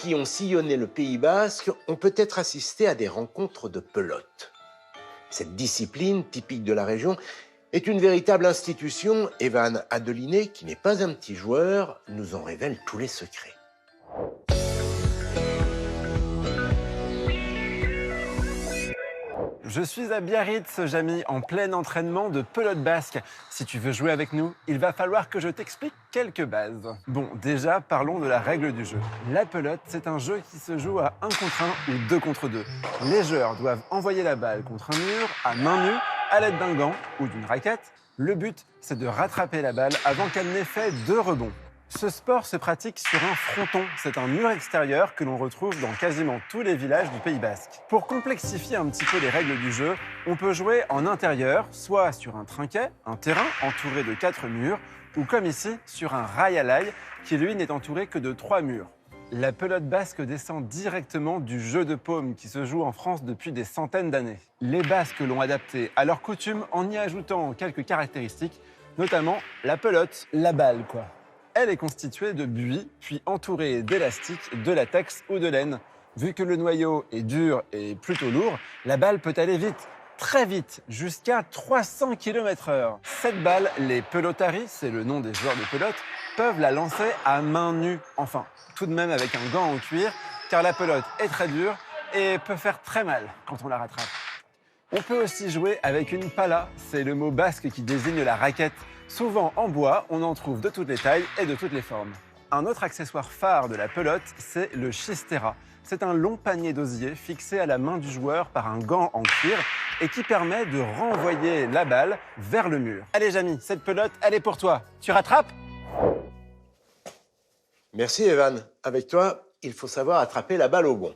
qui ont sillonné le Pays basque ont peut-être assisté à des rencontres de pelote. Cette discipline, typique de la région, est une véritable institution. Evan Adelinet, qui n'est pas un petit joueur, nous en révèle tous les secrets. Je suis à Biarritz, Jamy, en plein entraînement de pelote basque. Si tu veux jouer avec nous, il va falloir que je t'explique quelques bases. Bon, déjà, parlons de la règle du jeu. La pelote, c'est un jeu qui se joue à 1 contre 1 ou 2 contre 2. Les joueurs doivent envoyer la balle contre un mur, à main nue, à l'aide d'un gant ou d'une raquette. Le but, c'est de rattraper la balle avant qu'elle n'ait fait 2 rebonds. Ce sport se pratique sur un fronton. C'est un mur extérieur que l'on retrouve dans quasiment tous les villages du Pays basque. Pour complexifier un petit peu les règles du jeu, on peut jouer en intérieur, soit sur un trinquet, un terrain entouré de 4 murs, ou comme ici, sur un rail à l'ail, qui lui n'est entouré que de 3 murs. La pelote basque descend directement du jeu de paume qui se joue en France depuis des centaines d'années. Les Basques l'ont adapté à leurs coutumes en y ajoutant quelques caractéristiques, notamment la pelote, la balle quoi. Elle est constituée de buis, puis entourée d'élastiques, de latex ou de laine. Vu que le noyau est dur et plutôt lourd, la balle peut aller vite, très vite, jusqu'à 300 km/h. Cette balle, les pelotaris, c'est le nom des joueurs de pelote, peuvent la lancer à main nue. Enfin, tout de même avec un gant en cuir, car la pelote est très dure et peut faire très mal quand on la rattrape. On peut aussi jouer avec une pala, c'est le mot basque qui désigne la raquette. Souvent en bois, on en trouve de toutes les tailles et de toutes les formes. Un autre accessoire phare de la pelote, c'est le chistera. C'est un long panier d'osier fixé à la main du joueur par un gant en cuir et qui permet de renvoyer la balle vers le mur. Allez Jamy, cette pelote, elle est pour toi. Tu rattrapes ? Merci Evan. Avec toi, il faut savoir attraper la balle au bond.